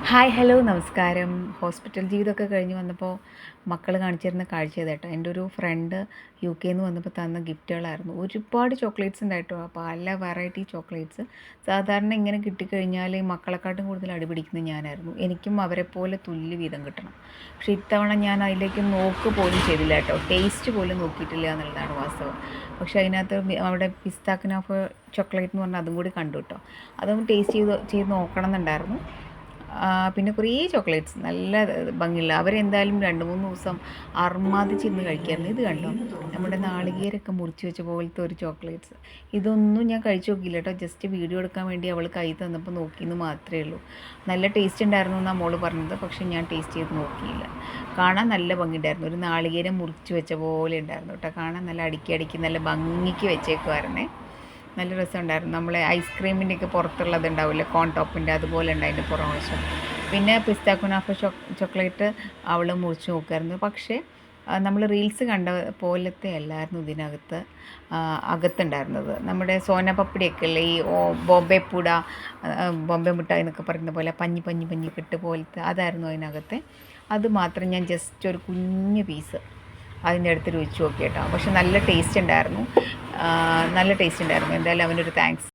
Hi hello നമസ്കാരം. Hospital ജീവിതമൊക്കെ കഴിഞ്ഞ് വന്നപ്പോൾ മക്കൾ കാണിച്ചിരുന്ന കാഴ്ച ഇതേട്ടോ. എൻ്റെ ഒരു ഫ്രണ്ട് UK നിന്ന് വന്നപ്പോൾ തന്ന ഗിഫ്റ്റുകളായിരുന്നു. ഒരുപാട് ചോക്ലേറ്റ്സ് ഉണ്ടായിട്ടോ. പല വെറൈറ്റി ചോക്ലേറ്റ്സ്. സാധാരണ ഇങ്ങനെ കിട്ടിക്കഴിഞ്ഞാൽ മക്കളെക്കാട്ടും കൂടുതൽ അടിപിടിക്കുന്നത് ഞാനായിരുന്നു. എനിക്കും അവരെപ്പോലെ തുല്യ വീതം കിട്ടണം. പക്ഷേ ഇത്തവണ ഞാൻ അതിലേക്ക് നോക്ക് പോലും ചെയ്തില്ല കേട്ടോ. ടേസ്റ്റ് പോലും നോക്കിയിട്ടില്ല എന്നുള്ളതാണ് വാസ്തവം. പക്ഷേ അതിനകത്ത് അവിടെ പിസ്താക്കിനാഫ് ചോക്ലേറ്റ് എന്ന് പറഞ്ഞാൽ അതും കൂടി കണ്ടു കേട്ടോ. അതും ടേസ്റ്റ് ചെയ്ത് നോക്കണം എന്നുണ്ടായിരുന്നു. പിന്നെ കുറേ ചോക്ലേറ്റ്സ് നല്ല ഭംഗിയുള്ള അവരെന്തായാലും 2-3 ദിവസം അർമാദിച്ചിരുന്ന് കഴിക്കായിരുന്നു. ഇത് കണ്ടോ, നമ്മുടെ നാളികേരൊക്കെ മുറിച്ച് വെച്ച പോലത്തെ ഒരു ചോക്ലേറ്റ്സ്. ഇതൊന്നും ഞാൻ കഴിച്ചു നോക്കിയില്ല കേട്ടോ. ജസ്റ്റ് വീഡിയോ എടുക്കാൻ വേണ്ടി അവൾ കൈ തന്നപ്പോൾ നോക്കിയെന്ന് മാത്രമേ ഉള്ളൂ. നല്ല ടേസ്റ്റ് ഉണ്ടായിരുന്നു എന്നാണ് മോള് പറഞ്ഞത്. പക്ഷേ ഞാൻ ടേസ്റ്റ് ചെയ്ത് നോക്കിയില്ല. കാണാൻ നല്ല ഭംഗിയുണ്ടായിരുന്നു. ഒരു നാളികേരം മുറിച്ച് വെച്ച പോലെ ഉണ്ടായിരുന്നു കേട്ടോ. കാണാൻ നല്ല അടുക്കി നല്ല ഭംഗിക്ക് വെച്ചേക്കുമായിരുന്നേ. നല്ല രസമുണ്ടായിരുന്നു. നമ്മളെ ഐസ്ക്രീമിൻ്റെയൊക്കെ പുറത്തുള്ളത് ഉണ്ടാവില്ലേ, കോൺ ടോപ്പിൻ്റെ അതുപോലെ ഉണ്ട് അതിൻ്റെ പുറം വശം. പിന്നെ പിസ്ത കുനാഫ ചോക്ലേറ്റ് അവൾ മുറിച്ച് നോക്കുമായിരുന്നു. പക്ഷേ നമ്മൾ റീൽസ് കണ്ട പോലത്തെ അല്ലായിരുന്നു ഇതിനകത്ത് അകത്തുണ്ടായിരുന്നത്. നമ്മുടെ സോനപപ്പടിയൊക്കെ അല്ലേ, ഈ ബോംബെ പൂട, ബോംബെ മിഠായി എന്നൊക്കെ പറയുന്ന പോലെ പഞ്ഞി കെട്ട് പോലത്തെ അതായിരുന്നു അതിനകത്തെ. അത് മാത്രം ഞാൻ ജസ്റ്റ് ഒരു കുഞ്ഞ് പീസ് അതിൻ്റെ അടുത്ത് രുചിച്ച് നോക്കി കേട്ടോ. പക്ഷെ നല്ല ടേസ്റ്റ് ഉണ്ടായിരുന്നു. എന്തായാലും അവനൊരു താങ്ക്സ്.